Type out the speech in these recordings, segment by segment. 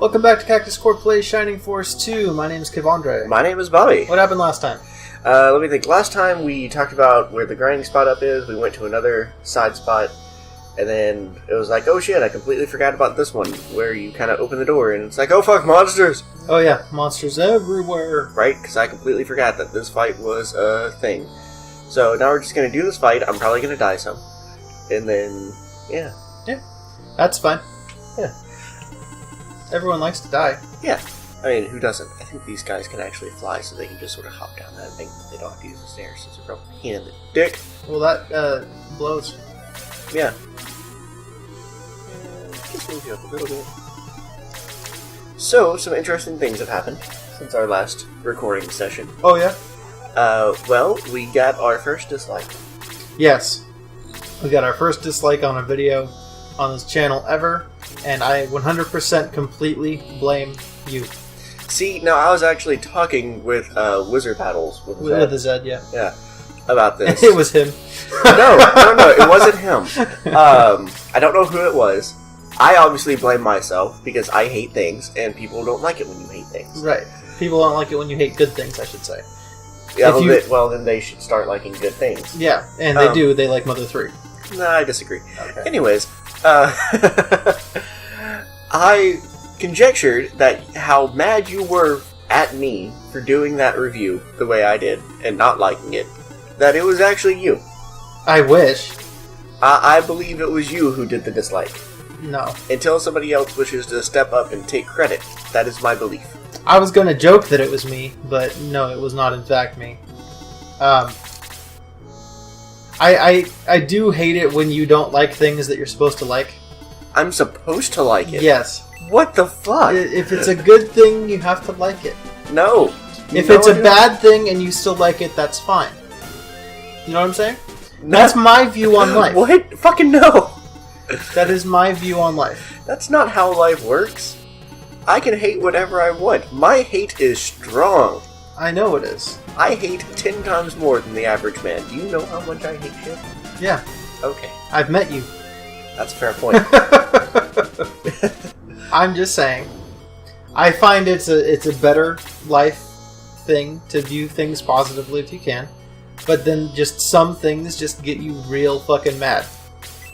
Welcome back to Cactus Core Plays Shining Force 2. My name is Kevandre. My name is Bobby. What happened last time? Let me think. Last time we talked about where the grinding spot up is. We went to another side spot. And then it was like, oh shit, I completely forgot about this one. Where you kind of open the door and it's like, oh fuck, monsters! Oh yeah, monsters everywhere. Right? Because I completely forgot that this fight was a thing. So now we're just going to do this fight. I'm probably going to die some. And then, yeah. Yeah, that's fine. Yeah. Everyone likes to die. Yeah. I mean, who doesn't? I think these guys can actually fly, so they can just sort of hop down that thing. They don't have to use the stairs. It's a real pain in the dick. Well, that blows. Yeah. Just move you up a little bit. So, some interesting things have happened since our last recording session. Oh yeah? Well, we got our first dislike. Yes. We got our first dislike on a video on this channel ever, and I 100% completely blame you. See, now I was actually talking with Wizard Paddles with With a Z, yeah. Yeah, about this. It was him. No, it wasn't him. I don't know who it was. I obviously blame myself because I hate things, and people don't like it when you hate things. Right. People don't like it when you hate good things, I should say. Yeah, well, then they should start liking good things. Yeah, and they do. They like Mother 3. No, I disagree. Okay. Anyways, I conjectured that how mad you were at me for doing that review the way I did and not liking it, that it was actually you. I wish. I believe it was you who did the dislike. No. Until somebody else wishes to step up and take credit. That is my belief. I was going to joke that it was me, but no, it was not in fact me. I do hate it when you don't like things that you're supposed to like. I'm supposed to like it? Yes. What the fuck? If it's a good thing, you have to like it. No. If it's a bad thing and you still like it, that's fine. You know what I'm saying? No. That's my view on life. What? Fucking no. That is my view on life. That's not how life works. I can hate whatever I want. My hate is strong. I know it is. I hate 10 times more than the average man. Do you know how much I hate shit? Yeah. Okay. I've met you. That's a fair point. I'm just saying. I find it's a better life thing to view things positively if you can. But then just some things just get you real fucking mad.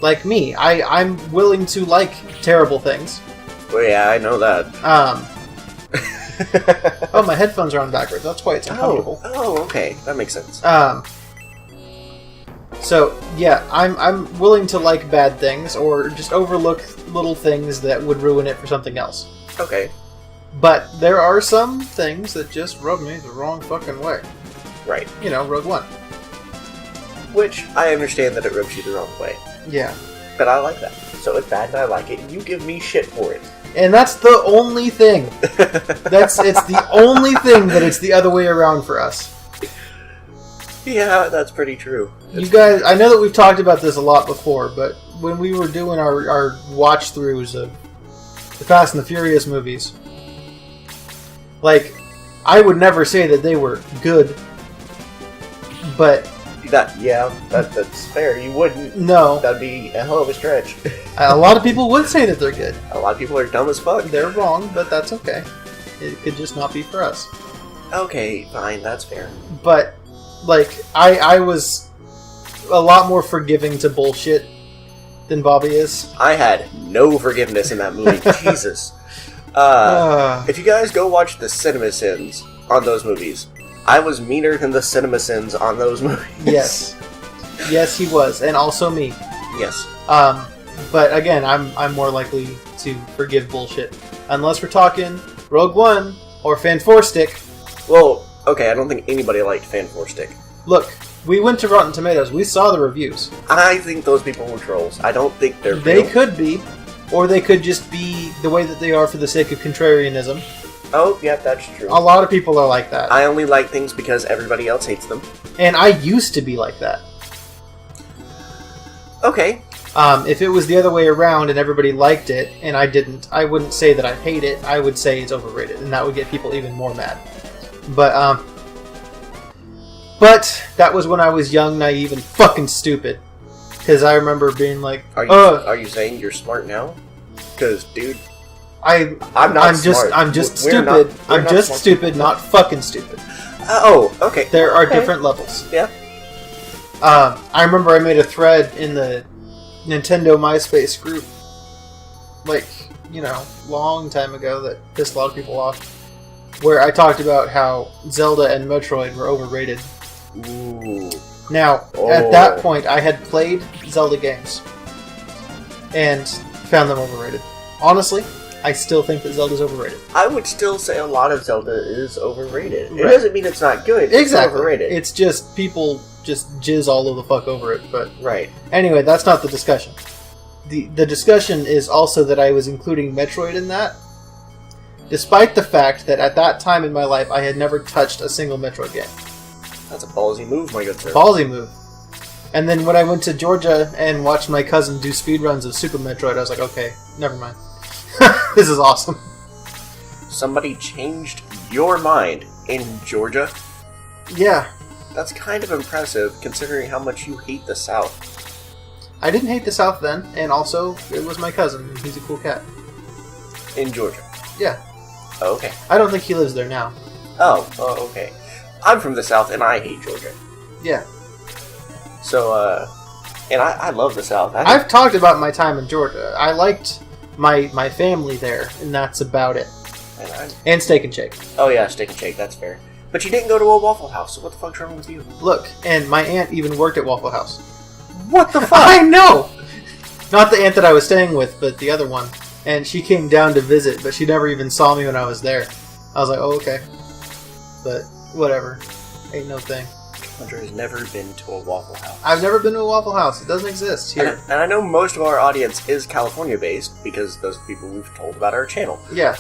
Like me. I'm willing to like terrible things. Well, yeah, I know that. Oh, my headphones are on backwards. That's why it's uncomfortable. Oh, okay. That makes sense. So, yeah, I'm willing to like bad things or just overlook little things that would ruin it for something else. Okay. But there are some things that just rub me the wrong fucking way. Right. You know, Rogue One. Which, I understand that it rubs you the wrong way. Yeah. But I like that. So it's bad and I like it, and you give me shit for it. And that's the only thing. It's the only thing that it's the other way around for us. Yeah, that's pretty true. You guys, I know that we've talked about this a lot before, but when we were doing our watch-throughs of the Fast and the Furious movies, like, I would never say that they were good, but... That's fair. You wouldn't. No. That'd be a hell of a stretch. A lot of people would say that they're good. A lot of people are dumb as fuck. They're wrong, but that's okay. It could just not be for us. Okay, fine. That's fair. But, like, I was a lot more forgiving to bullshit than Bobby is. I had no forgiveness in that movie. Jesus. If you guys go watch the Cinema Sins on those movies, I was meaner than the Cinema Sins on those movies. Yes. Yes, he was. And also me. Yes. But again, I'm more likely to forgive bullshit. Unless we're talking Rogue One or Fan 4 Stick. Well, okay, I don't think anybody liked Fan 4 Stick. Look, we went to Rotten Tomatoes. We saw the reviews. I think those people were trolls. I don't think they're They real. could be. Or they could just be the way that they are for the sake of contrarianism. Oh, yeah, that's true. A lot of people are like that. I only like things because everybody else hates them. And I used to be like that. Okay. If it was the other way around and everybody liked it and I didn't, I wouldn't say that I hate it. I would say it's overrated, and that would get people even more mad. But that was when I was young, naive, and fucking stupid. Because I remember being like, Are you saying you're smart now? Because, dude, I'm not I'm smart. I'm just We're stupid. not I'm just smart. stupid, not fucking stupid. Oh, okay. There are Okay. different levels. Yeah. I remember I made a thread in the Nintendo MySpace group, like, long time ago that pissed a lot of people off, where I talked about how Zelda and Metroid were overrated. Ooh. Now, Oh. at that point, I had played Zelda games and found them overrated. Honestly, I still think that Zelda's overrated. I would still say a lot of Zelda is overrated. It Right. doesn't mean it's not good. It's Exactly. overrated. It's just people just jizz all over the fuck over it. But right. anyway, that's not the discussion. The discussion is also that I was including Metroid in that, despite the fact that at that time in my life I had never touched a single Metroid game. That's a ballsy move, my good sir. Ballsy move. And then when I went to Georgia and watched my cousin do speedruns of Super Metroid, I was like, okay, never mind. This is awesome. Somebody changed your mind in Georgia? Yeah. That's kind of impressive, considering how much you hate the South. I didn't hate the South then, and also, it was my cousin, and he's a cool cat. In Georgia? Yeah. Oh, okay. I don't think he lives there now. Oh, okay. I'm from the South, and I hate Georgia. Yeah. So, and I love the South. I've talked about my time in Georgia. I liked my family there, and that's about it. And Steak and Shake. Oh yeah, Steak and Shake, that's fair. But you didn't go to a Waffle House, so what the fuck's wrong with you? Look, and my aunt even worked at Waffle House. What the fuck? I know! Not the aunt that I was staying with, but the other one. And she came down to visit, but she never even saw me when I was there. I was like, oh, okay. But, whatever. Ain't no thing. Kevandre has never been to a Waffle House. I've never been to a Waffle House. It doesn't exist here. And I know most of our audience is California-based, because those are people we've told about our channel. Yeah.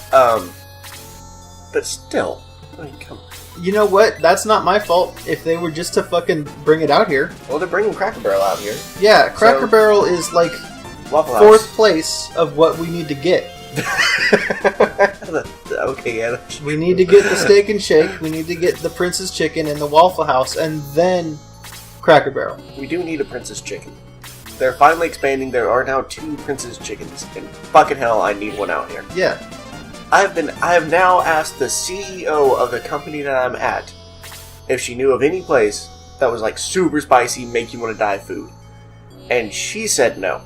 But still, I mean, come on. You know what? That's not my fault. If they were just to fucking bring it out here. Well, they're bringing Cracker Barrel out here. Yeah, Cracker Barrel is like Waffle fourth House. place of what we need to get. Okay, yeah. We need to get the Steak and Shake, we need to get the Princess Chicken and the Waffle House, and then Cracker Barrel. We do need a Princess Chicken. They're finally expanding. There are now 2 Princess Chickens, and fucking hell, I need one out here. Yeah. I have now asked the CEO of the company that I'm at if she knew of any place that was like super spicy, make you want to die food. And she said no.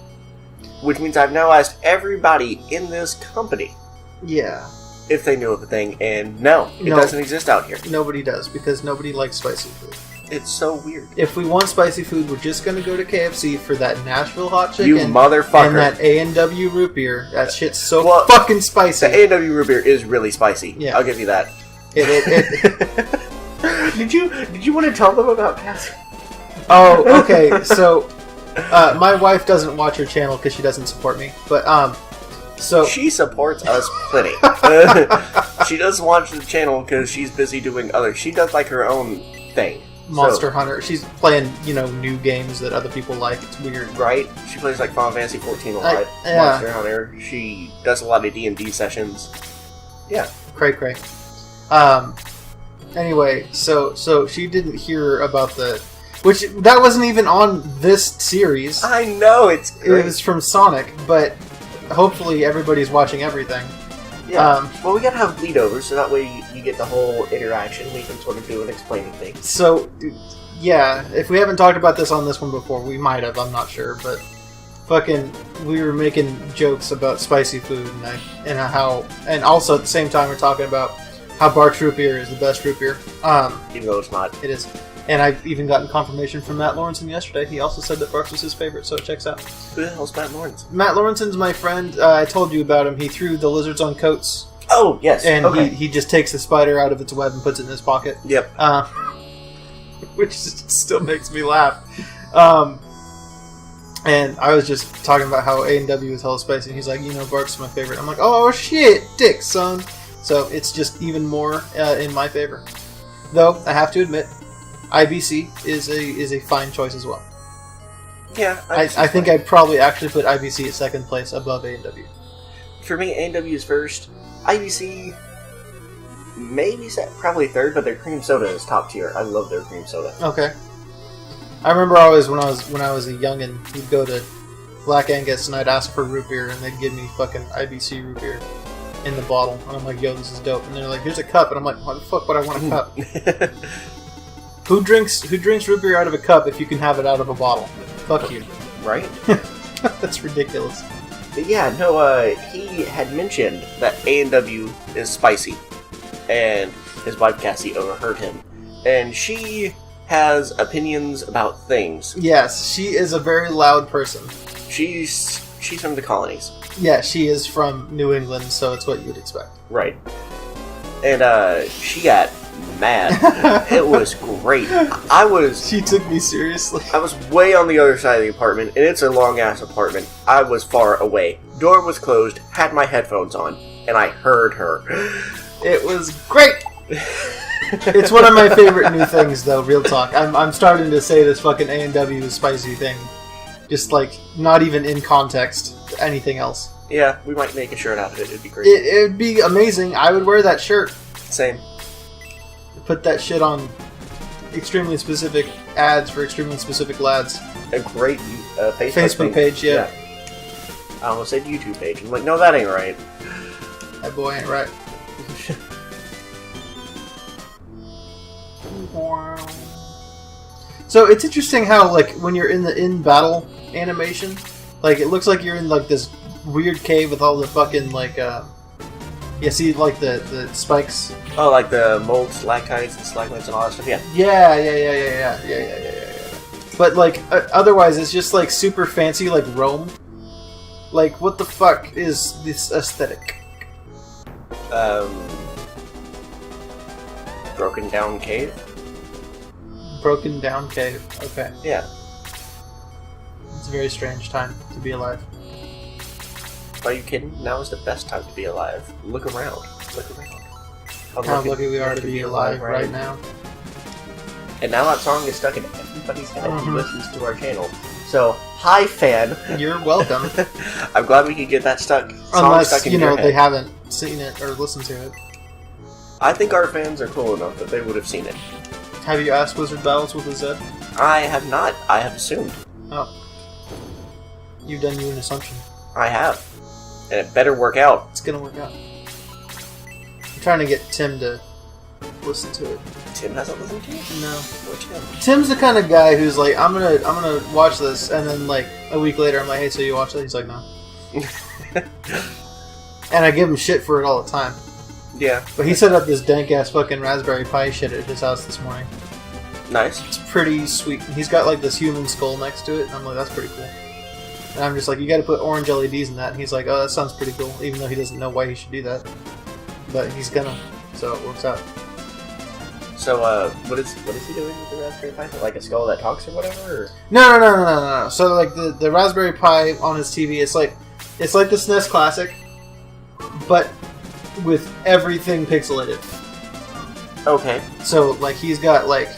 Which means I've now asked everybody in this company Yeah. if they knew of a thing, and no, it doesn't exist out here. Nobody does, because nobody likes spicy food. It's so weird. If we want spicy food, we're just gonna go to KFC for that Nashville hot chicken. You motherfucker. And that A&W root beer. That shit's so Well, fucking spicy. The A&W root beer is really spicy. Yeah. I'll give you that. Did you want to tell them about Cactus? Oh, okay. So, my wife doesn't watch her channel because she doesn't support me. But so She supports us plenty. She does watch the channel because she's busy doing other. She does like her own thing. Monster Hunter, she's playing new games that other people like. It's weird, Right? She plays like Final Fantasy 14 a lot. Yeah. Monster Hunter. She does a lot of D&D sessions. Yeah. Cray. Anyway, so she didn't hear about which that wasn't even on this series. I know, it's great. It was from Sonic, but hopefully everybody's watching everything. Yeah. Well, we gotta have bleed over, so that way you get the whole interaction. We can sort of do an explaining thing. So, yeah, if we haven't talked about this on this one before, we might have, I'm not sure, but fucking, we were making jokes about spicy food, and also at the same time we're talking about how Bark's root beer is the best root beer. Even though it's not. It is. And I've even gotten confirmation from Matt Lawrenson yesterday. He also said that Barks was his favorite, so it checks out. Who the hell's Matt Lawrence? Matt Lawrenson's my friend. I told you about him. He threw the lizards on coats. Oh, yes. And okay. he just takes the spider out of its web and puts it in his pocket. Yep. Which still makes me laugh. And I was just talking about how A&W is hella spicy. And he's like, Barks is my favorite. I'm like, oh shit, dick, son. So it's just even more in my favor. Though, I have to admit, IBC is a fine choice as well. Yeah. I think I'd probably actually put IBC at second place above A&W. For me, A&W is first. IBC, maybe probably third, but their cream soda is top tier. I love their cream soda. Okay. I remember always when I was a youngin', we'd go to Black Angus and I'd ask for root beer and they'd give me fucking IBC root beer. in the bottle, and I'm like, yo, this is dope. And they're like, here's a cup, and I'm like, why the fuck would I want a cup? Who drinks root beer out of a cup if you can have it out of a bottle? Fuck you. Right? That's ridiculous. But yeah, no, he had mentioned that A&W is spicy, and his wife Cassie overheard him, and she has opinions about things. Yes, she is a very loud person. She's from the colonies. Yeah, she is from New England, so it's what you'd expect. Right. And she got mad. It was great. She took me seriously. I was way on the other side of the apartment, and it's a long-ass apartment. I was far away. Door was closed, had my headphones on, and I heard her. It was great! It's one of my favorite new things, though, real talk. I'm starting to say this fucking A&W spicy thing. Just, like, not even in context to anything else. Yeah, we might make a shirt out of it. It'd be great. It'd be amazing. I would wear that shirt. Same. Put that shit on extremely specific ads for extremely specific lads. A great Facebook page, yeah. I almost said YouTube page. I'm like, no, that ain't right. That boy ain't right. So it's interesting how, like, when you're in the in-battle animation, like, it looks like you're in, like, this weird cave with all the fucking, like, you see, like, the spikes. Oh, like the mold stalactites and stalagmites and all that stuff, yeah. Yeah. But, like, otherwise, it's just, like, super fancy, like, Rome. Like, what the fuck is this aesthetic? Broken down cave? Broken down cave. Okay. Yeah. It's a very strange time to be alive. Are you kidding? Now is the best time to be alive. Look around. Look around. How lucky we are to be alive right now. And now that song is stuck in everybody's head who listens to our channel. So, hi, fan. You're welcome. I'm glad we could get that stuck. Unless, stuck in you know, your head. they haven't seen it or listened to it. I think our fans are cool enough that they would have seen it. Have you asked Wizard Battles with a Z? I have not. I have assumed. Oh. You've done you an assumption. I have. And it better work out. It's gonna work out. I'm trying to get Tim to listen to it. Tim hasn't listened to it? No. Which Tim? Tim's the kind of guy who's like, I'm gonna watch this, and then like a week later I'm like, hey, so you watch that? He's like, no. And I give him shit for it all the time. Yeah. But he set up this dank ass fucking Raspberry Pi shit at his house this morning. Nice. It's pretty sweet. He's got like this human skull next to it, and I'm like, that's pretty cool. And I'm just like, you gotta put orange LEDs in that. And he's like, oh, that sounds pretty cool, even though he doesn't know why he should do that. But he's gonna, so it works out. So, what is he doing with the Raspberry Pi? Like a skull that talks or whatever? Or? No. So like the Raspberry Pi on his TV, it's like the SNES Classic, but with everything pixelated. Okay. So like he's got like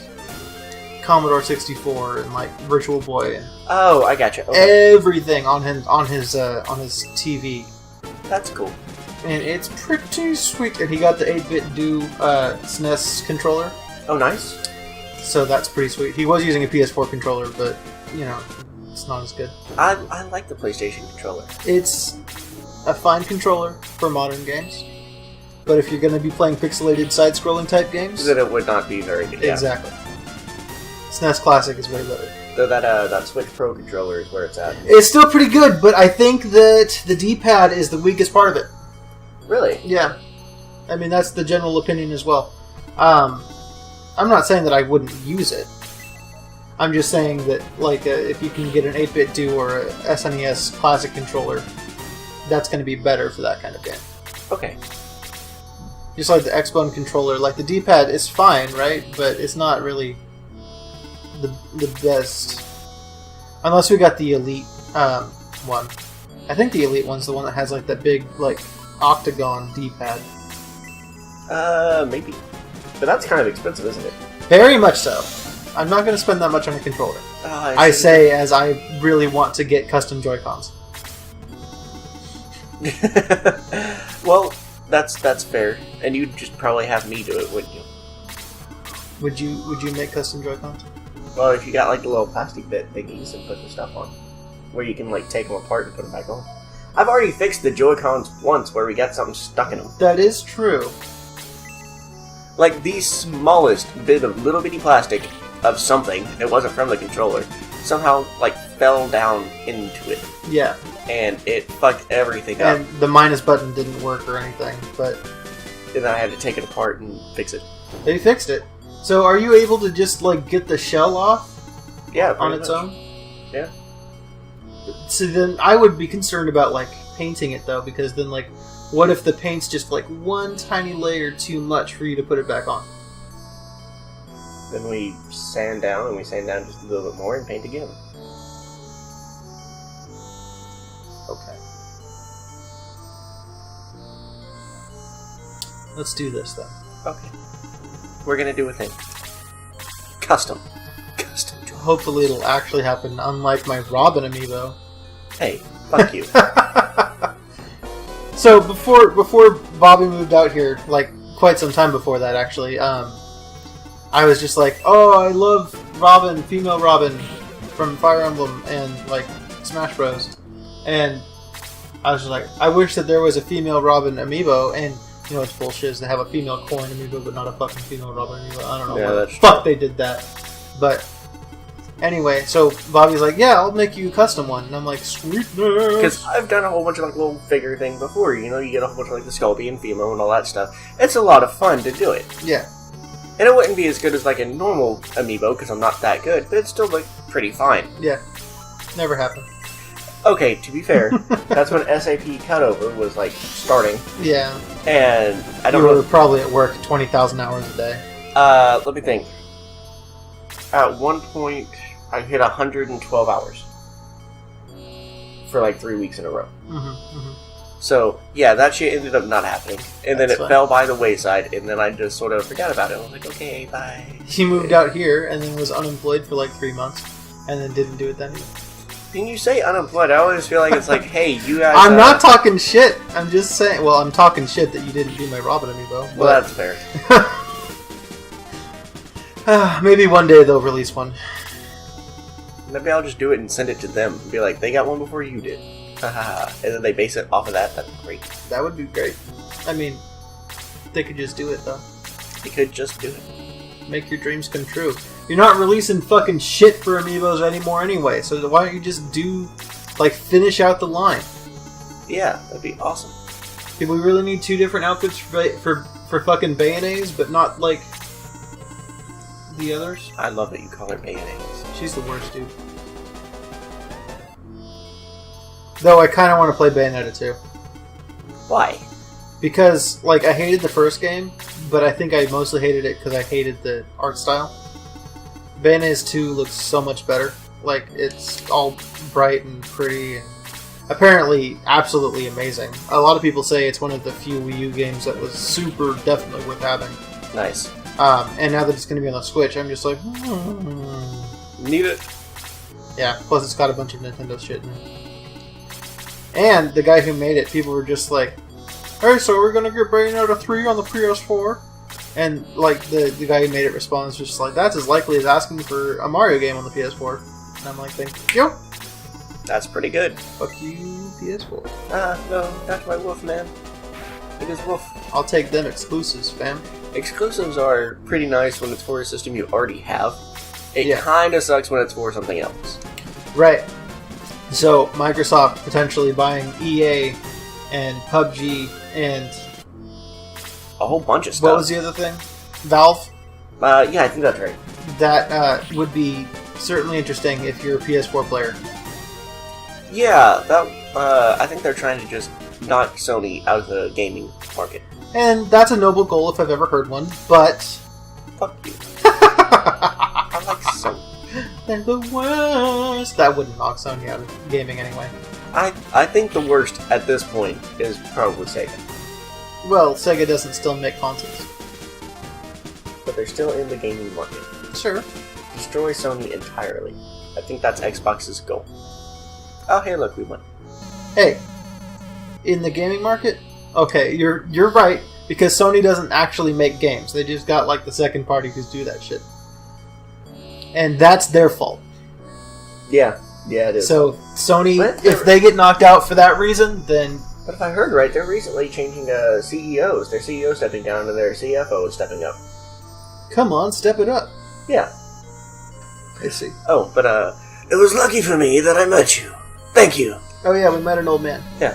Commodore 64 and like Virtual Boy and gotcha. Okay. everything on his TV. That's cool. And it's pretty sweet. And he got the 8-bit Do SNES controller. Oh, nice. So that's pretty sweet. He was using a PS4 controller, but you know, it's not as good. I like the PlayStation controller. It's a fine controller for modern games. But if you're going to be playing pixelated side-scrolling type games, then it would not be very good. Yeah. Exactly. SNES Classic is way better. Though that Switch Pro controller is where it's at. It's still pretty good, but I think that the D-pad is the weakest part of it. Really? Yeah. I mean, that's the general opinion as well. I'm not saying that I wouldn't use it. I'm just saying that, like, if you can get an 8-bit Do or a SNES Classic controller, that's going to be better for that kind of game. Okay. Just like the Xbone controller, like the D-pad is fine, right? But it's not really the best. Unless we got the Elite one. I think the Elite one's the one that has like that big like octagon D-pad. Maybe. But that's kind of expensive, isn't it? Very much so. I'm not going to spend that much on a controller. I say as I really want to get custom Joy-Cons. Well, that's fair. And you'd just probably have me do it, wouldn't you? Would you make custom Joy-Cons? Well, if you got like the little plastic bit thingies and put the stuff on, where you can like take them apart and put them back on. I've already fixed the Joy-Cons once where we got something stuck in them. That is true. Like, the smallest bit of little bitty plastic of something, it wasn't from the controller, somehow, like, fell down into it. Yeah. And it fucked everything up. And the minus button didn't work or anything, but... And then I had to take it apart and fix it. They fixed it. So are you able to just, like, get the shell off? Yeah, on its own? Yeah. So then I would be concerned about, like, painting it, though, because then, like, what if the paint's just, like, one tiny layer too much for you to put it back on? Then we sand down, and we sand down just a little bit more and paint again. Okay. Let's do this, then. Okay. We're gonna do a thing. Custom. Hopefully it'll actually happen, unlike my Robin amiibo. Hey, fuck you. So before Bobby moved out here, like quite some time before that actually, I was just like, oh, I love Robin, female Robin from Fire Emblem and like Smash Bros. And I was just like, I wish that there was a female Robin amiibo, and you know it's bullshit is they have a female Corrin amiibo but not a fucking female Robin amiibo. I don't know why the fuck they did that. But anyway, so Bobby's like, yeah, I'll make you a custom one. And I'm like, sweetness. Because I've done a whole bunch of like little figure thing before, you know, you get a whole bunch of like the Sculpey and Fimo and all that stuff. It's a lot of fun to do it. Yeah. And it wouldn't be as good as like a normal amiibo because I'm not that good, but it's still like pretty fine. Yeah. Never happened. Okay, to be fair, that's when SAP cutover was like starting. Yeah. And I don't know. know. You were probably at work 20,000 hours a day. Let me think. At one point, I hit 112 hours for like 3 weeks in a row. So, yeah, that shit ended up not happening. And then it fell by the wayside, and then I just sort of forgot about it. I was like, okay, bye. He moved out here and then was unemployed for like 3 months, and then didn't do it then either. When you say unemployed, I always feel like it's like, hey, you guys... I'm not talking shit. I'm just saying... Well, I'm talking shit that you didn't do my Robin amiibo. Well, that's fair. Maybe one day they'll release one. Maybe I'll just do it and send it to them and be like, they got one before you did. And then they base it off of that. That'd be great. That would be great. I mean, they could just do it, though. They could just do it. Make your dreams come true. You're not releasing fucking shit for amiibos anymore anyway, so why don't you just do, like, finish out the line? Yeah, that'd be awesome. Do we really need 2 different outfits for fucking Bayonets, but not, like, the others? I love that you call her Bayonets. She's the worst, dude. Though I kind of want to play Bayonetta 2. Why? Because, like, I hated the first game, but I think I mostly hated it because I hated the art style. Bayonetta 2 looks so much better. Like, it's all bright and pretty and apparently absolutely amazing. A lot of people say it's one of the few Wii U games that was super definitely worth having. Nice. And now that it's going to be on the Switch, I'm just like, Need it. Yeah, plus it's got a bunch of Nintendo shit in it. And the guy who made it, people were just like, hey, so we're going to get Bayonetta 3 on the PS4? And, like, the guy who made it responds just like, that's as likely as asking for a Mario game on the PS4. And I'm like, thank you. That's pretty good. Fuck you, PS4. No, that's my wolf, man. It is wolf. I'll take them exclusives, fam. Exclusives are pretty nice when it's for a system you already have. It kind of sucks when it's for something else. Right. So, Microsoft potentially buying EA and PUBG and... a whole bunch of stuff. What was the other thing? Valve? Yeah, I think that's right. That would be certainly interesting if you're a PS4 player. Yeah, that. I think they're trying to just knock Sony out of the gaming market. And that's a noble goal if I've ever heard one, but... Fuck you. I like Sony. They're the worst. That wouldn't knock Sony out of gaming anyway. I think the worst at this point is probably Sega. Well, Sega doesn't still make consoles. But they're still in the gaming market. Sure. Destroy Sony entirely. I think that's Xbox's goal. Oh, hey, look, we won. Hey, in the gaming market? Okay, you're right, because Sony doesn't actually make games. They just got, like, the second party who do that shit. And that's their fault. Yeah. Yeah, it is. So Sony, What? if they get knocked out for that reason, then But if I heard right, they're recently changing CEOs. Their CEO stepping down and their CFO is stepping up. come on, step it up. Yeah. I see. Oh, but it was lucky for me that I met you. Thank you. Oh yeah, we met an old man. Yeah.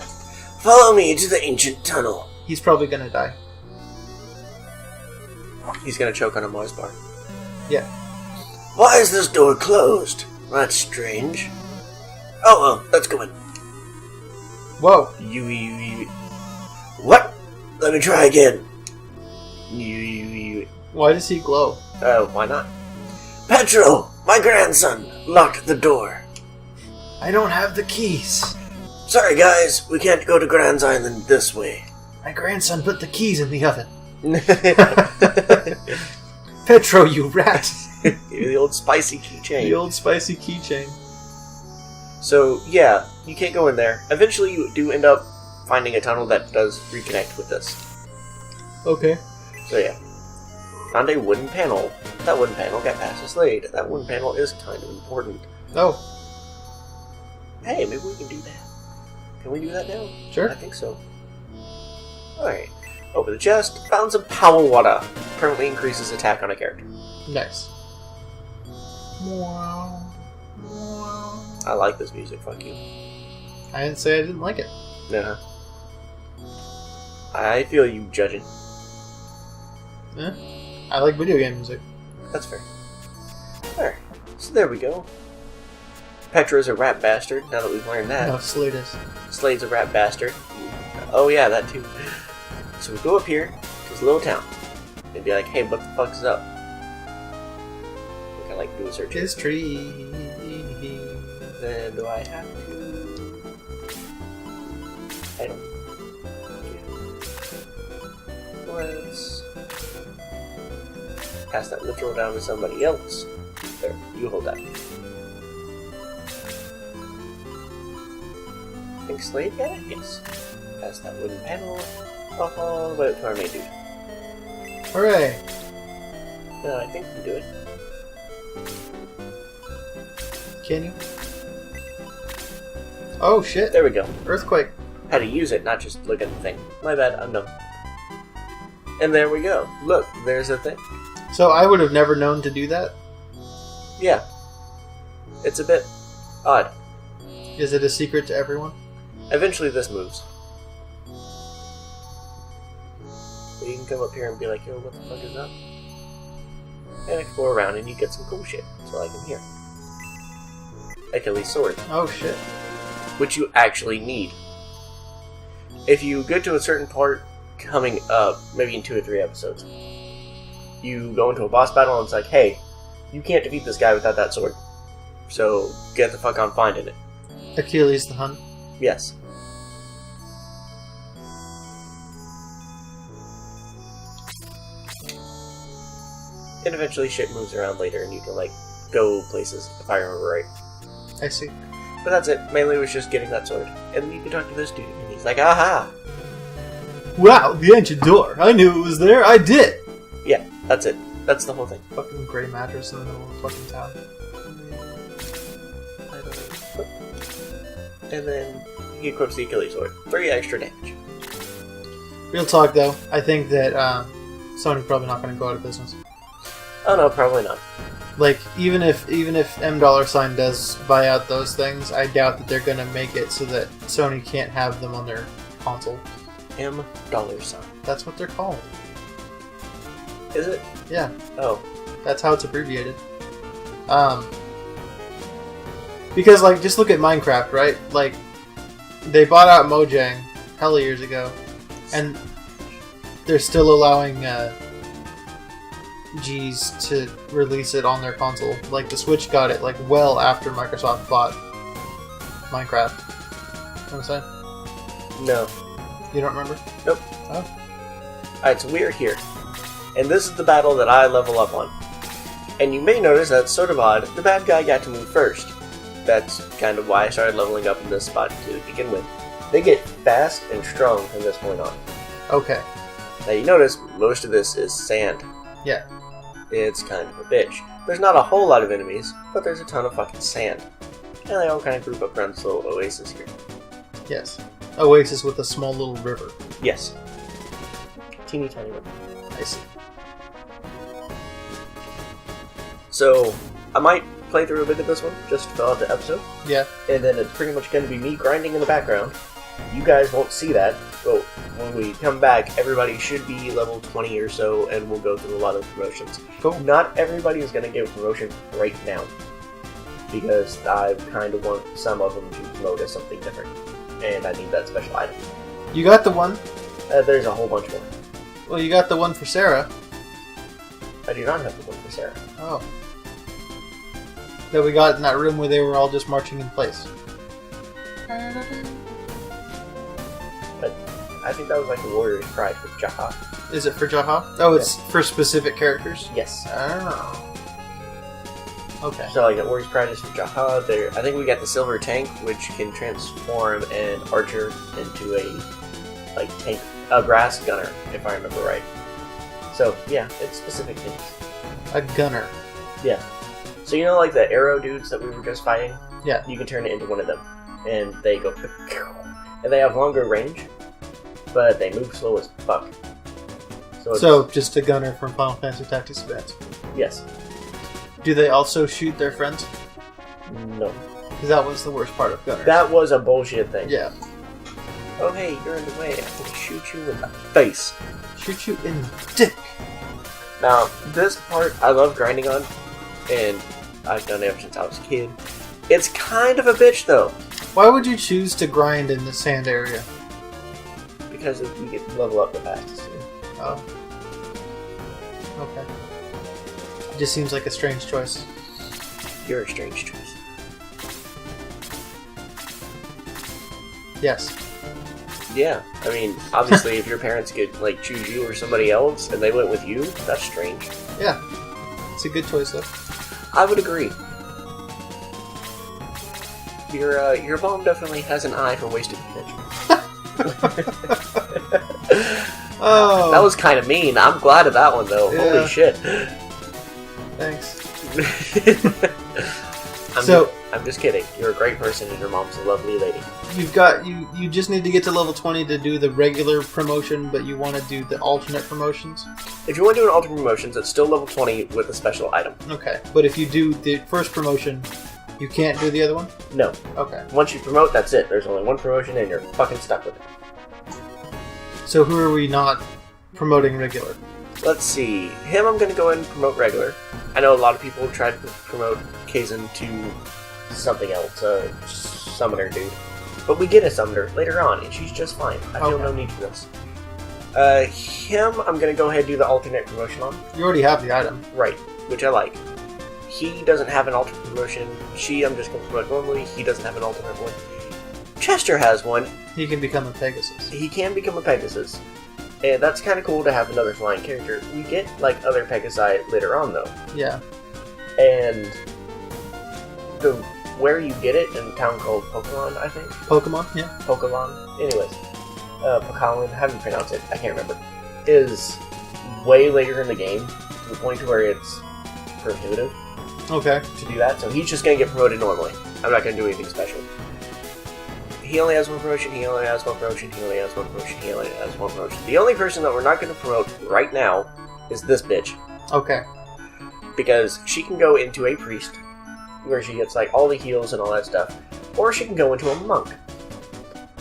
Follow me to the ancient tunnel. He's probably gonna die. He's gonna choke on a Mars bar. Yeah. Why is this door closed? That's strange. Oh, well, let's go in. Whoa. What? Let me try again. Why does he glow? Why not? Petro, my grandson, locked the door. I don't have the keys. Sorry, guys, we can't go to Grand's Island this way. My grandson put the keys in the oven. Petro, you rat. The old spicy keychain. The old spicy keychain. So, yeah, you can't go in there. Eventually, you do end up finding a tunnel that does reconnect with this. Okay. So, yeah. Found a wooden panel. That wooden panel got past a Slade. That wooden panel is kind of important. Oh. Hey, maybe we can do that. Can we do that now? Sure. I think so. Alright. Open the chest. Found some power water. Permanently increases attack on a character. Nice. I like this music, fuck you. I didn't say I didn't like it. Uh-huh. I feel you judging. Yeah. I like video game music. That's fair. Alright, so there we go. Petro's a rat bastard, now that we've learned that. No, Slade is. Slade's a rat bastard. Oh yeah, that too. So we go up here to this little town. And be like, hey, what the fuck is up? We can like do a search. His tree. Then do I have to... I don't... Let's... pass that literal down to somebody else. There, you hold that. I think Slade got it? Yes. Pass that wooden panel all the way up to our main dude. Hooray. No, I think we can do it. Can you? Oh shit. There we go. Earthquake. How to use it, not just look at the thing. My bad, I'm dumb. And there we go. Look, there's a thing. So I would have never known to do that? Yeah. It's a bit odd. Is it a secret to everyone? Eventually this moves. But you can come up here and be like, yo, what the fuck is up? And explore around and you get some cool shit. So like in here. Achilles' sword. Oh shit. Which you actually need. If you get to a certain part coming up, maybe in 2 or 3 episodes, you go into a boss battle and it's like, hey, you can't defeat this guy without that sword. So get the fuck on finding it. Achilles the Hun. Yes. And eventually shit moves around later and you can like go places, if I remember right. I see. But that's it. Mainly it was just getting that sword. And then you can talk to this dude and he's like, aha! Wow, the ancient door. I knew it was there. I did. Yeah, that's it. That's the whole thing. Fucking gray mattress in the middle of the fucking town. And then he equips the Achilles sword. 3 extra damage. Real talk though, I think that Sony's probably not going to go out of business. Oh no, probably not. Like even if M$ does buy out those things, I doubt that they're going to make it so that Sony can't have them on their console. M$. That's what they're called. Is it? Yeah. Oh. That's how it's abbreviated. Because like just look at Minecraft, right? Like they bought out Mojang hella years ago, and they're still allowing G's to release it on their console. Like the Switch got it like well after Microsoft bought Minecraft. You know what I'm saying? No. You don't remember? Nope. Oh. Alright, so we're here. And this is the battle that I level up on. And you may notice that's sort of odd. The bad guy got to move first. That's kind of why I started leveling up in this spot to begin with. They get fast and strong from this point on. Okay. Now you notice most of this is sand. Yeah. It's kind of a bitch. There's not a whole lot of enemies, but there's a ton of fucking sand. And they all kind of group up around this little oasis here. Yes. Oasis with a small little river. Yes. Teeny tiny river. I see. So, I might play through a bit of this one, just to fill out the episode. Yeah. And then it's pretty much going to be me grinding in the background. You guys won't see that, but when we come back, everybody should be level 20 or so, and we'll go through a lot of promotions. Cool. Not everybody is going to get a promotion right now, because I kind of want some of them to promote as something different, and I need that special item. You got the one? There's a whole bunch more. Well, you got the one for Sarah. I do not have the one for Sarah. Oh. That we got in that room where they were all just marching in place. I think that was like the Warrior's Pride for Jaha. Is it for Jaha? Oh, it's for specific characters? Yes. Oh. Okay. So like the Warrior's Pride is for Jaha. There, I think we got the Silver Tank, which can transform an archer into a tank, a grass gunner, if I remember right. So yeah, it's specific things. A gunner. Yeah. So you know, like the arrow dudes that we were just fighting. Yeah. You can turn it into one of them, and they go, and they have longer range, but they move slow as fuck. So just a gunner from Final Fantasy Tactics Advance. Yes. Do they also shoot their friends? No. Because that was the worst part of gunners. That was a bullshit thing. Yeah. Oh hey, you're in the way. I'm gonna shoot you in the face. Shoot you in the dick. Now, this part I love grinding on, and I've done it ever since I was a kid. It's kind of a bitch though. Why would you choose to grind in the sand area? Because you get to level up the fastest. Oh. Okay. It just seems like a strange choice. You're a strange choice. Yes. Yeah, I mean, obviously if your parents could, like, choose you or somebody else, and they went with you, that's strange. Yeah. It's a good choice, though. I would agree. Your mom definitely has an eye for wasted potential. Oh. That was kind of mean. I'm glad of that one, though. Yeah. Holy shit. Thanks. I'm just kidding. You're a great person, and your mom's a lovely lady. You just need to get to level 20 to do the regular promotion, but you want to do the alternate promotions? If you want to do an alternate promotions, it's still level 20 with a special item. Okay. But if you do the first promotion, you can't do the other one? No. Okay. Once you promote, that's it. There's only one promotion, and you're fucking stuck with it. So who are we not promoting regular? Let's see. Him, I'm going to go ahead and promote regular. I know a lot of people have tried to promote Kazan to something else, a summoner dude. But we get a summoner later on, and she's just fine. I feel no need for this. Him, I'm going to go ahead and do the alternate promotion on. You already have the item. Right, which I like. He doesn't have an alternate promotion. I'm just going to promote normally. He doesn't have an alternate one. Chester has one. He can become a Pegasus. He can become a Pegasus. And that's kind of cool to have another flying character. We get, like, other Pegasi later on, though. Yeah. And where you get it in a town called Pokemon, I think. Pokemon, yeah. Pokemon. Anyways. Pokemon, how do you pronounce it? I can't remember. Is way later in the game, to the point to where it's prohibitive. Okay. To do that, so he's just going to get promoted normally. I'm not going to do anything special. He only has one promotion, he only has one promotion, he only has one promotion, he only has one promotion. The only person that we're not going to promote right now is this bitch. Okay. Because she can go into a priest, where she gets like all the heals and all that stuff, or she can go into a monk.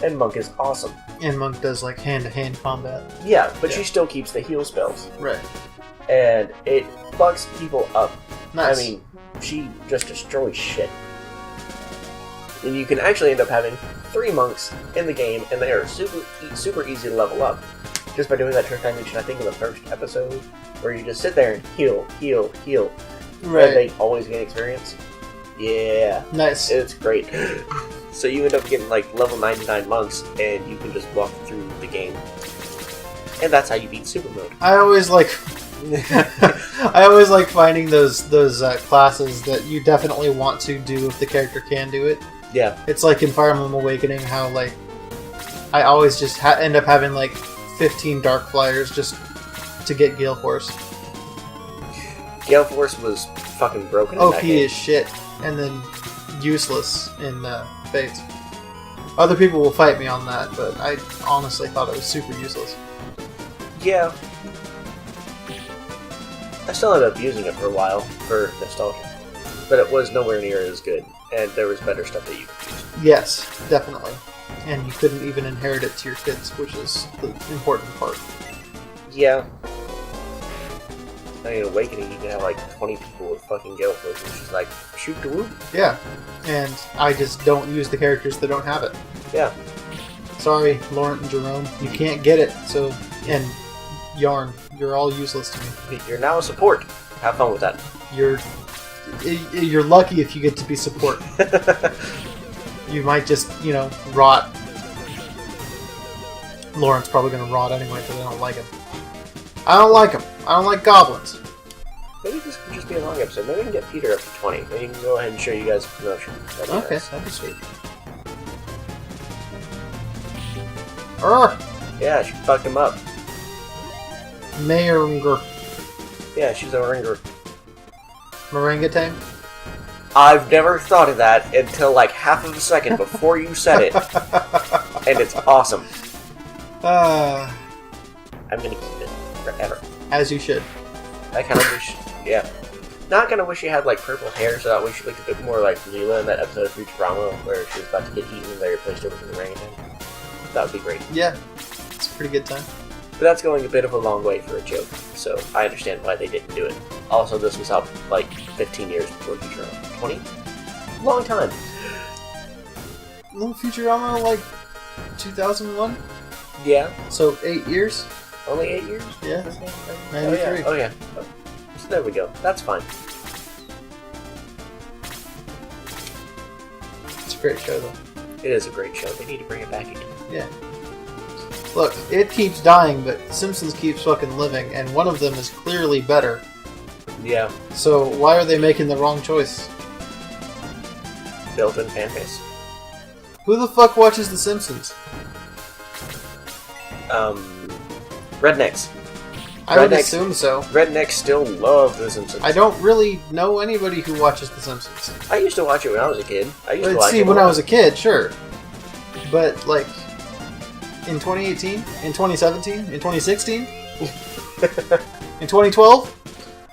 And monk is awesome. And monk does like hand-to-hand combat. Yeah, but she still keeps the heal spells. Right. And it fucks people up. Nice. I mean, she just destroys shit. And you can actually end up having 3 monks in the game, and they are super easy to level up. Just by doing that trick I mentioned, I think, in the first episode, where you just sit there and heal. Right. And they always gain experience. Yeah. Nice. It's great. So you end up getting, like, level 99 monks, and you can just walk through the game. And that's how you beat Super Mode. I always like finding those classes that you definitely want to do if the character can do it. Yeah. It's like in Fire Emblem Awakening, how like I always just end up having like 15 Dark Flyers just to get Gale Force. Gale Force was fucking broken. OP as shit, and then useless in Fates. Other people will fight me on that, but I honestly thought it was super useless. Yeah. I still ended up using it for a while, for nostalgia. But it was nowhere near as good, and there was better stuff that you could use. Yes, definitely. And you couldn't even inherit it to your kids, which is the important part. Yeah. I mean, Awakening, you can have like 20 people with fucking Gale Force, which is like, shoot the whoop. Yeah, and I just don't use the characters that don't have it. Yeah. Sorry, Laurent and Jerome, you can't get it, so... And Yarn, you're all useless to me. You're now a support. Have fun with that. You're lucky if you get to be support. You might just, rot. Laurent's probably going to rot anyway because I don't like him. I don't like him. I don't like goblins. Maybe this could just be a long episode. Maybe we can get Peter up to 20. Maybe he can go ahead and show you guys a promotion. Okay, nice. that'd be sweet. Yeah, she fucked him up. Mayringer. Yeah, she's a ringer. Merengatang? I've never thought of that until like half of a second before you said it. And it's awesome. I'm gonna keep it forever. As you should. I kind of wish, yeah. Not kind of wish she had like purple hair, so that way she looked a bit more like Leela in that episode of Futurama where she was about to get eaten and they replaced her with an orangutan. That would be great. Yeah, it's a pretty good time. But that's going a bit of a long way for a joke, so I understand why they didn't do it. Also, this was out like 15 years before Futurama. 20? Long time. Little Futurama, like 2001? Yeah. So 8 years? Only 8 years? Yeah. 93. Oh yeah. So there we go. That's fine. It's a great show, though. It is a great show. They need to bring it back again. Yeah. Look, it keeps dying, but Simpsons keeps fucking living, and one of them is clearly better. Yeah. So why are they making the wrong choice? Built-in fan base. Who the fuck watches The Simpsons? Rednecks. I would assume so. Rednecks still love The Simpsons. I don't really know anybody who watches The Simpsons. I used to watch it when I was a kid. When I was a kid, sure. But, like, in 2018? In 2017? In 2016? In 2012?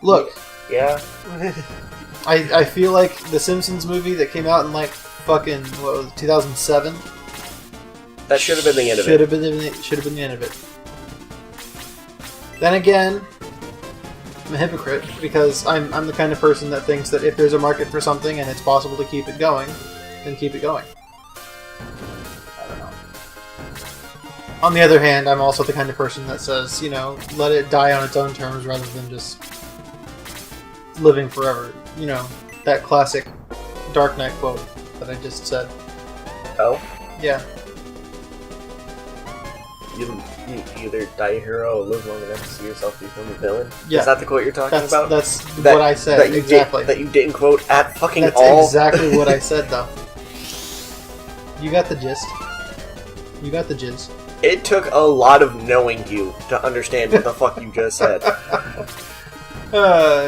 Look. Yeah. I feel like the Simpsons movie that came out in, like, fucking, 2007? That should have been the end of it. Should have been the end of it. Then again, I'm a hypocrite because I'm the kind of person that thinks that if there's a market for something and it's possible to keep it going, then keep it going. I don't know. On the other hand, I'm also the kind of person that says, let it die on its own terms rather than just living forever. That classic Dark Knight quote that I just said. Oh? Yeah. You either die a hero or live long enough to see yourself become a villain? Yeah. Is that the quote you're talking about? That's what I said, exactly. That you didn't quote at fucking That's all? That's exactly what I said, though. You got the gist. You got the jizz. It took a lot of knowing you to understand what the fuck you just said.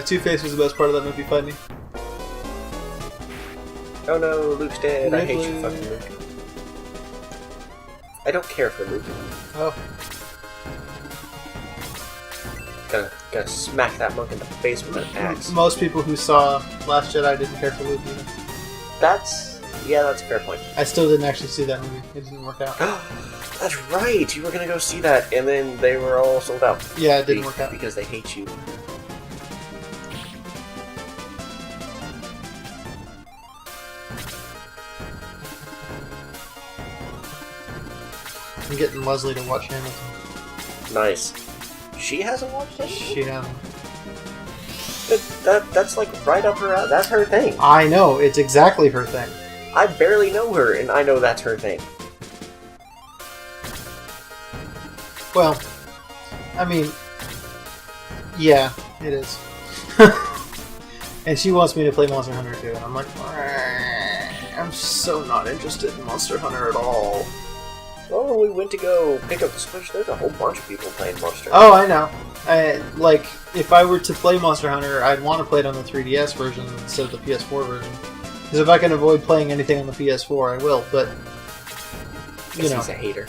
Two-Face was the best part of that movie, fight me. Oh no, Luke's dead. I hate you, fucking Luke. I don't care for Luke. Oh. Gonna smack that monk in the face with an axe. Most people who saw Last Jedi didn't care for Luke either. That's a fair point. I still didn't actually see that movie. It didn't work out. That's right! You were gonna go see that, and then they were all sold out. Yeah, it didn't work out. Because they hate you. I'm getting Leslie to watch Hamilton. Nice. She hasn't watched it? She hasn't. That's like right up her alley. That's her thing. I know, it's exactly her thing. I barely know her, and I know that's her thing. Well, I mean, yeah, it is. And she wants me to play Monster Hunter too, and I'm like, I'm so not interested in Monster Hunter at all. Well, when we went to go pick up the Switch, there's a whole bunch of people playing Monster Hunter. Oh, I know. If I were to play Monster Hunter, I'd want to play it on the 3DS version instead of the PS4 version. Because if I can avoid playing anything on the PS4, I will. But you know, he's a hater.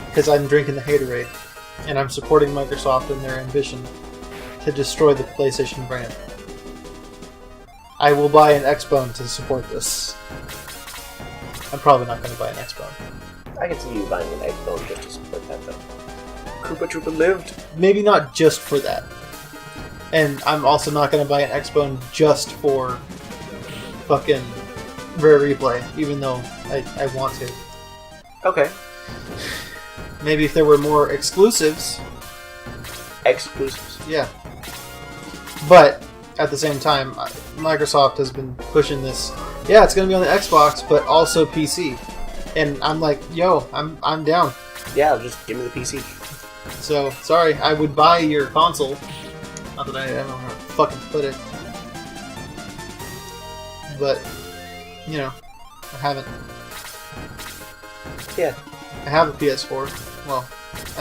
Because I'm drinking the haterade, and I'm supporting Microsoft in their ambition to destroy the PlayStation brand. I will buy an Xbone to support this. I'm probably not going to buy an Xbone. I can see you buying an Xbone just to support that, though. Koopa Troopa lived. Maybe not just for that. And I'm also not going to buy an Xbone just for fucking Rare Replay, even though I want to. Okay. Maybe if there were more exclusives. Exclusives. Yeah. But at the same time, Microsoft has been pushing this. Yeah, it's going to be on the Xbox, but also PC. And I'm like, yo, I'm down. Yeah, just give me the PC. So, sorry, I would buy your console. Not that I don't know how to fucking put it. But, you know, I haven't. Yeah. I have a PS4. Well,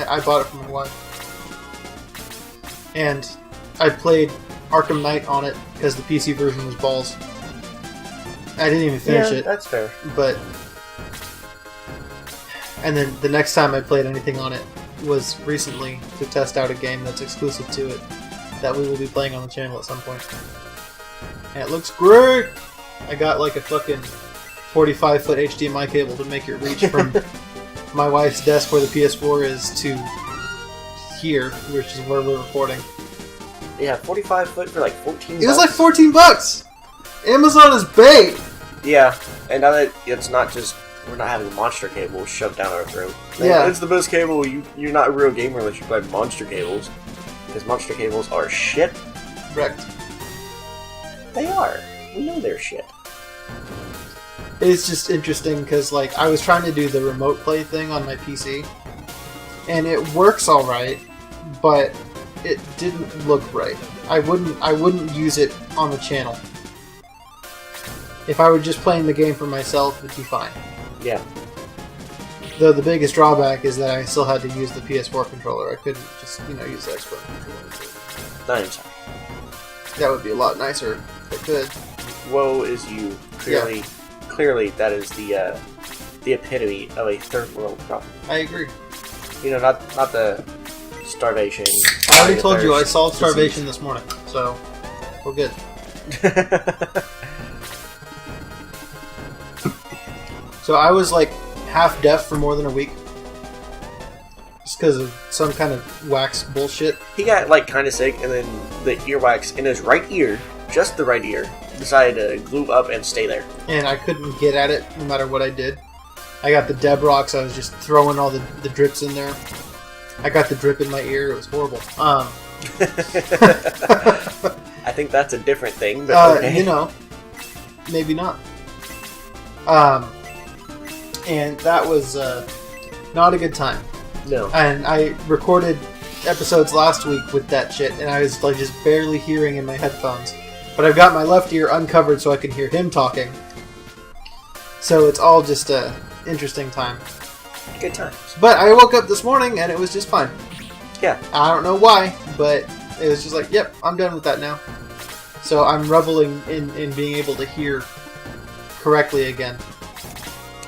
I bought it for my wife. And I played Arkham Knight on it because the PC version was balls. I didn't even finish it. That's fair. But... And then the next time I played anything on it was recently to test out a game that's exclusive to it that we will be playing on the channel at some point. And it looks great! I got like a fucking 45-foot HDMI cable to make it reach from my wife's desk where the PS4 is to here, which is where we're recording. Yeah, 45 foot for like 14 bucks. It was like $14! Amazon is bait! Yeah, and now that it's not just... We're not having a monster cable shoved down our throat. Yeah. It's the best cable. You're not a real gamer unless you play monster cables. Because monster cables are shit. Wrecked. They are. We know they're shit. It's just interesting because, like, I was trying to do the remote play thing on my PC, and it works all right, but it didn't look right. I wouldn't use it on the channel. If I were just playing the game for myself, it'd be fine. Yeah. Though the biggest drawback is that I still had to use the PS4 controller. I couldn't just, use the Xbox controller. Not even sorry. That would be a lot nicer if I could. Woe is you. Clearly, that is the epitome of a third world problem. I agree. Not the starvation. I already told you I solved starvation this morning, so we're good. So I was like half deaf for more than a week. Just because of some kind of wax bullshit. He got like kind of sick, and then the earwax in his right ear, just the right ear, decided to glue up and stay there. And I couldn't get at it no matter what I did. I got the Deb rocks, I was just throwing all the drips in there. I got the drip in my ear, it was horrible. I think that's a different thing, but okay. Maybe not. And that was not a good time. No. And I recorded episodes last week with that shit, and I was like just barely hearing in my headphones. But I've got my left ear uncovered so I can hear him talking. So it's all just a interesting time. Good times. But I woke up this morning and it was just fine. Yeah. I don't know why, but it was just like, yep, I'm done with that now. So I'm reveling in being able to hear correctly again.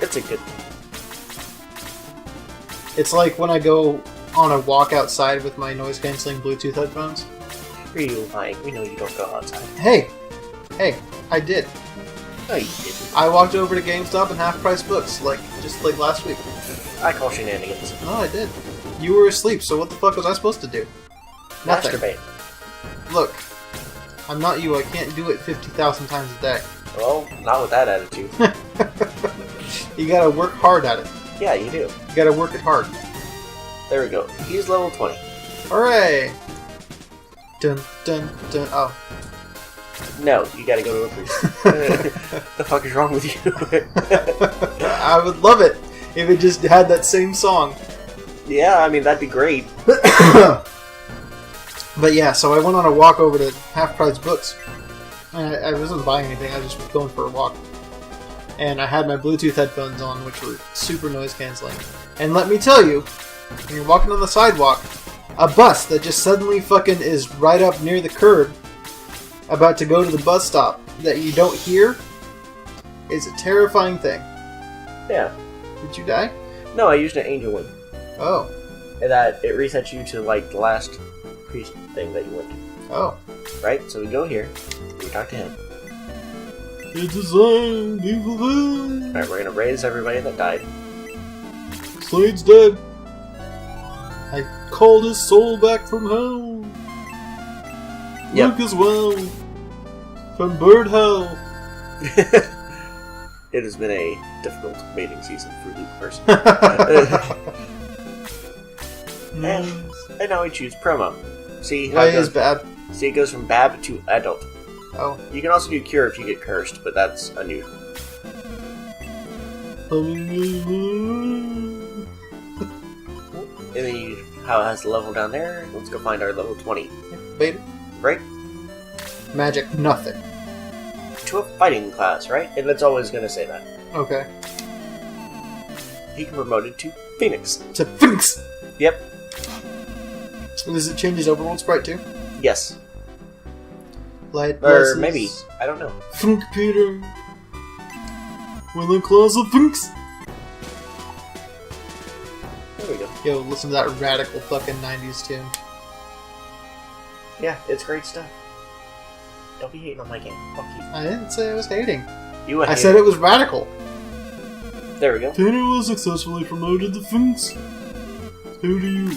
It's a good thing. It's like when I go on a walk outside with my noise-canceling Bluetooth headphones. Are you lying? We know you don't go outside. Hey, I did. No, you didn't. I walked over to GameStop and half-price books, just like last week. I call shenanigans. No, I did. You were asleep, so what the fuck was I supposed to do? Nothing. Masturbate. Look, I'm not you. I can't do it 50,000 times a day. Well, not with that attitude. You gotta work hard at it. Yeah, you do. You gotta work it hard. There we go. He's level 20. Hooray! Dun dun dun. Oh. No, you gotta go to a priest. The fuck is wrong with you? I would love it if it just had that same song. Yeah, I mean, that'd be great. But yeah, so I went on a walk over to Half Price Books. I wasn't buying anything, I was just going for a walk. And I had my Bluetooth headphones on, which were super noise cancelling. And let me tell you, when you're walking on the sidewalk, a bus that just suddenly fucking is right up near the curb, about to go to the bus stop, that you don't hear, is a terrifying thing. Yeah. Did you die? No, I used an angel wing. Oh. And that it resets you to like the last priest thing that you went to. Oh. Right? So we go here. We talk to him. It's a sign, evil villain. Alright, we're gonna raise everybody that died. Slade's dead. I called his soul back from hell. Yep. Luke as well. From bird hell. It has been a difficult mating season for Luke person. And now we choose promo. See how Why it goes? is bad? See, it goes from bab to adult. Oh. You can also do cure if you get cursed, but that's unusual. And then you, how it has the level down there. Let's go find our level 20. Beta. Right? Magic, nothing. To a fighting class, right? And it's always going to say that. Okay. He can promote it to Phoenix. To Phoenix! Yep. Does it change his overworld sprite too? Yes. Light Or blesses. maybe. I don't know. Funk Peter. With the claws of Finks. There we go. Yo, listen to that radical fucking 90s tune. Yeah, it's great stuff. Don't be hating on my game. Fuck you. I didn't say I was hating. You a I hater. said it was radical. There we go. Peter was successfully promoted to Finks. Who do you...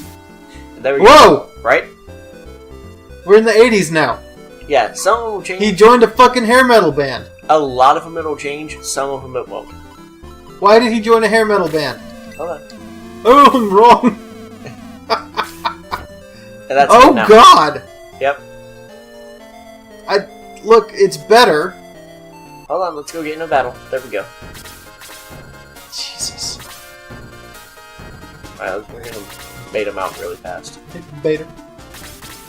There we go. Whoa! Right? We're in the 80s now. Yeah, some of them will change. He joined a fucking hair metal band. A lot of them it'll change, some of them it won't. Why did he join a hair metal band? Hold on. Oh, I'm wrong. And that's Oh, it now. God! Yep. Look, it's better. Hold on, let's go get in a battle. There we go. Jesus. Alright, we're gonna bait him out really fast. Beta.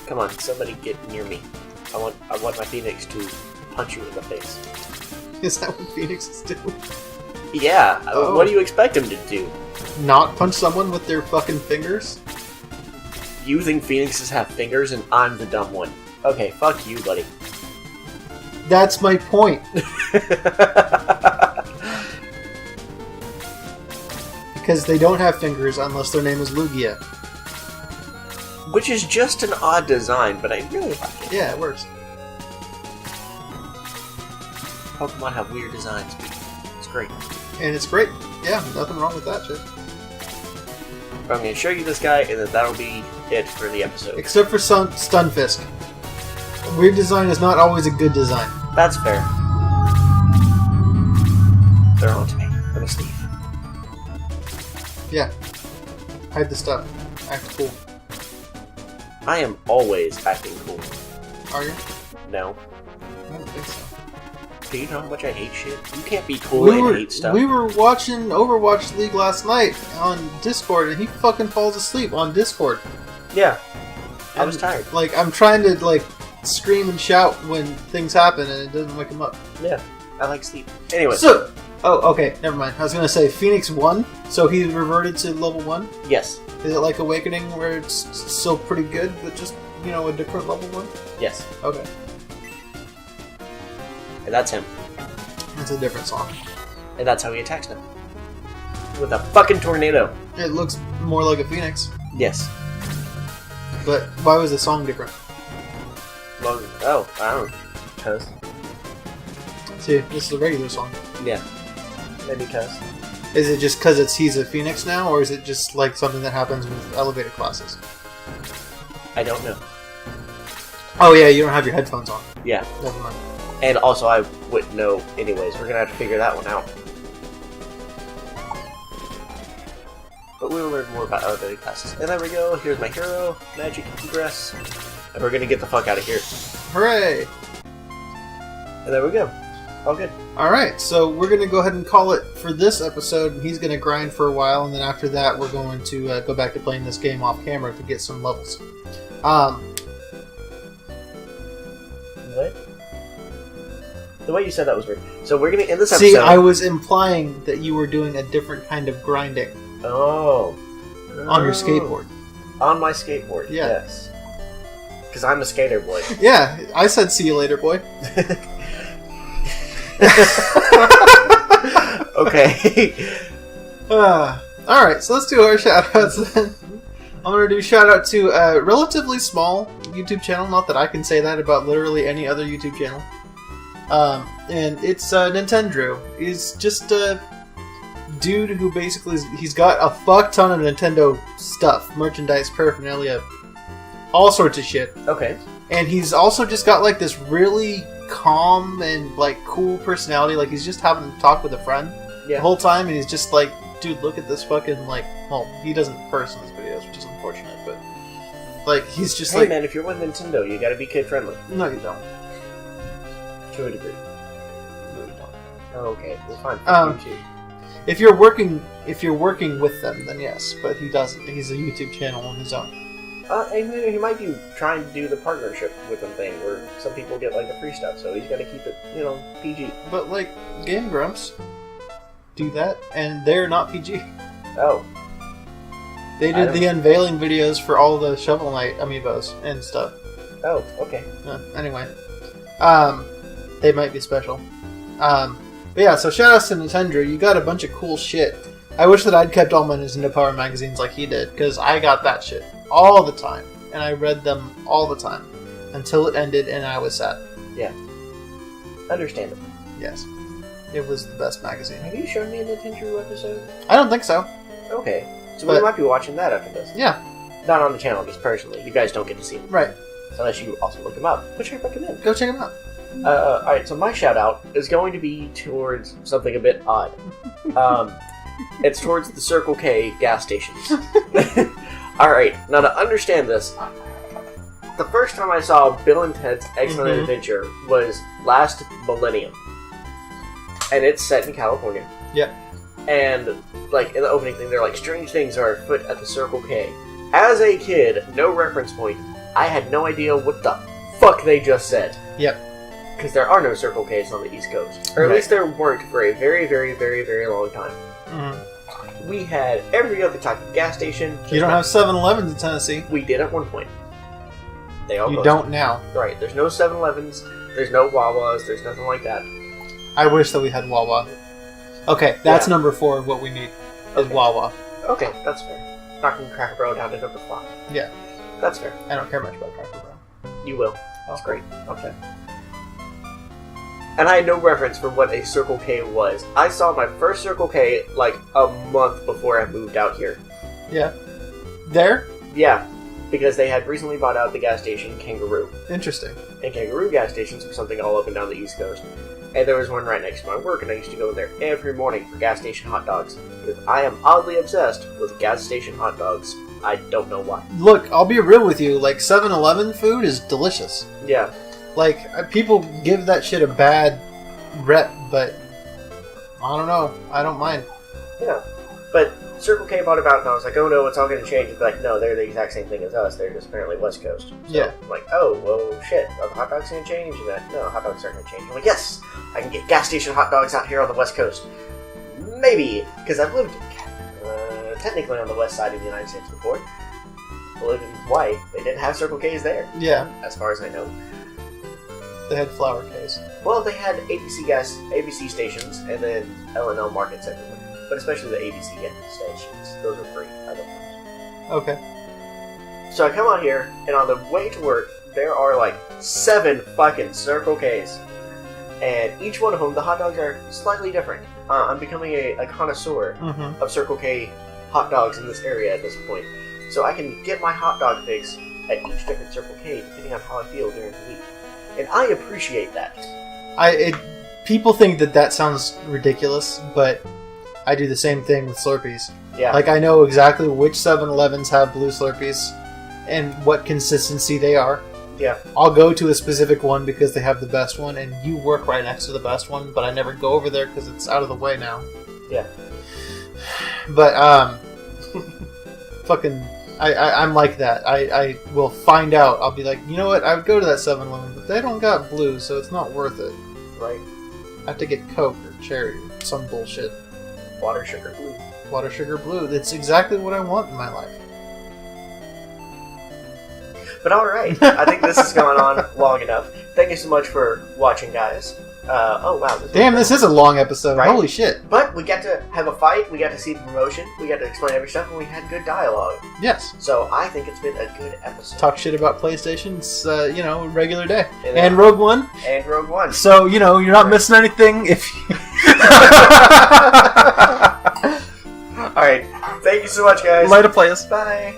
Come on, somebody get near me. I want my Phoenix to punch you in the face. Is that what Phoenixes do? Yeah, Oh. what do you expect him to do? Not punch someone with their fucking fingers? You think Phoenixes have fingers and I'm the dumb one. Okay, fuck you, buddy. That's my point. Because they don't have fingers unless their name is Lugia. Which is just an odd design, but I really like it. Yeah, it works. Pokemon have weird designs. It's great. And it's great. Yeah, nothing wrong with that shit. I'm going to show you this guy, and then that'll be it for the episode. Except for Stunfisk. Weird design is not always a good design. That's fair. They're on to me. I'm a thief. Yeah. Hide the stuff. Act cool. I am always acting cool. Are you? No. I don't think so. Do you know how much I hate shit? You can't be cool and hate stuff. We were watching Overwatch League last night on Discord, and he fucking falls asleep on Discord. Yeah. I And, was tired. Like, I'm trying to, like, scream and shout when things happen, and it doesn't wake him up. Yeah. I like sleep. Anyway. So, oh, okay, never mind. I was gonna say, Phoenix won, so he reverted to level 1? Yes. Is it like Awakening, where it's still pretty good, but just, you know, a different level 1? Yes. Okay. And that's him. That's a different song. And that's how he attacks now. With a fucking tornado. It looks more like a Phoenix, Yes. but why was the song different? Well, oh, I don't know. Because. See, this is a regular song. Yeah. Maybe because. Is it just because he's a Phoenix now, or is it just like something that happens with elevated classes? I don't know. Oh yeah, you don't have your headphones on. Yeah. Never mind. And also, I wouldn't know anyways. We're gonna have to figure that one out. But we will learn more about elevated classes. And there we go. Here's my hero, Magic Egress. And we're gonna get the fuck out of here. Hooray! And there we go. All good. Alright, so we're going to go ahead and call it for this episode, and he's going to grind for a while, and then after that we're going to go back to playing this game off camera to get some levels. What? The way you said that was weird. So we're gonna end this episode. See, I was implying that you were doing a different kind of grinding Oh. on your skateboard. On my skateboard, Yeah. yes. Because I'm a skater boy. Yeah, I said see you later, boy. Okay. Alright, so let's do our shoutouts then. I'm going to do shout out to a relatively small YouTube channel. Not that I can say that about literally any other YouTube channel. And it's Nintendrew. He's just a dude who basically he's got a fuck ton of Nintendo stuff, merchandise, paraphernalia, all sorts of shit. Okay. And he's also just got like this really calm and like cool personality. Like he's just having a talk with a friend the whole time, and he's just like, dude, look at this fucking like. Well, he doesn't curse in his videos, which is unfortunate, but like he's just hey, like, man, if you're with Nintendo, you gotta be kid friendly. No, you don't. To a degree. No, you don't. Oh, okay, well, fine. If you're working with them, then yes, but he doesn't. He's a YouTube channel on his own. And he might be trying to do the partnership with them thing, where some people get like the free stuff, so he's got to keep it, PG. But like Game Grumps do that, and they're not PG. Oh. They did the unveiling videos for all the Shovel Knight amiibos and stuff. Oh, okay. Anyway, they might be special. But yeah, so shoutouts to Nintendrew. You got a bunch of cool shit. I wish that I'd kept all my Nintendo Power magazines like he did, because I got that shit all the time, and I read them all the time until it ended, and I was sad. Yeah. Understandable. Yes. It was the best magazine. Have you shown me a Nintendrew episode? I don't think so. Okay. So we might be watching that after this. Yeah. Not on the channel, just personally. You guys don't get to see them. Right. Unless you also look them up, which I recommend. Go check them out. Alright, so my shout out is going to be towards something a bit odd. It's towards the Circle K gas stations. Alright, now to understand this, the first time I saw Bill and Ted's Excellent Adventure was last millennium. And it's set in California. Yep. And, like, in the opening thing, they're like, strange things are afoot at the Circle K. As a kid, no reference point, I had no idea what the fuck they just said. Yep. Because there are no Circle Ks on the East Coast. Or at least there weren't for a very, very, very, very long time. Mm-hmm. We had every other type of gas station. You don't have 7-Elevens in Tennessee. We did at one point. They all You don't now. Right. There's no 7-Elevens, there's no Wawas, there's nothing like that. I wish that we had Wawa. Okay, that's number 4 of what we need, is Wawa. Okay, that's fair. Knocking Cracker Barrel down to number 5. Yeah. That's fair. I don't care much about Cracker Barrel. You will. That's great. Okay. And I had no reference for what a Circle K was. I saw my first Circle K like a month before I moved out here. Yeah. There? Yeah. Because they had recently bought out the gas station Kangaroo. Interesting. And Kangaroo gas stations were something all up and down the East Coast. And there was one right next to my work, and I used to go there every morning for gas station hot dogs. Because I am oddly obsessed with gas station hot dogs. I don't know why. Look, I'll be real with you. Like, 7-Eleven food is delicious. Yeah. Like, people give that shit a bad rep, but I don't know. I don't mind. Yeah. But Circle K bought about, and I was like, oh no, it's all going to change. It's like, no, they're the exact same thing as us. They're just apparently West Coast. So yeah. I'm like, oh, well, shit. Are the hot dogs going to change? And that, no, hot dogs aren't going to change. I'm like, yes! I can get gas station hot dogs out here on the West Coast. Maybe, because I've lived technically on the west side of the United States before. I lived in Hawaii. They didn't have Circle K's there. Yeah. As far as I know. They had flour K's. Well, they had ABC stations, and then L&L markets everywhere. But especially the ABC gas stations. Those are free. I don't know. Okay. So I come out here, and on the way to work, there are like 7 fucking Circle K's. And each one of them, the hot dogs are slightly different. I'm becoming a connoisseur of Circle K hot dogs in this area at this point. So I can get my hot dog fix at each different Circle K depending on how I feel during the week. And I appreciate that. People think that sounds ridiculous, but I do the same thing with Slurpees. Yeah. Like, I know exactly which 7-Elevens have blue Slurpees and what consistency they are. Yeah. I'll go to a specific one because they have the best one, and you work right next to the best one, but I never go over there because it's out of the way now. Yeah. But, fucking, I'm like that. I will find out. I'll be like, you know what, I would go to that 7-Eleven, but they don't got blue, so it's not worth it. Right. I have to get Coke or Cherry or some bullshit. Water, sugar, blue. Water, sugar, blue. That's exactly what I want in my life. But alright, I think this has gone on long enough. Thank you so much for watching, guys. Oh wow. This is a long episode. Right? Holy shit. But we got to have a fight, we got to see the promotion, we got to explain every stuff, and we had good dialogue. Yes. So I think it's been a good episode. Talk shit about PlayStation's, regular day. And Rogue One. And Rogue One. So, you're not missing anything if you... Alright, thank you so much, guys. Light a play us. Bye.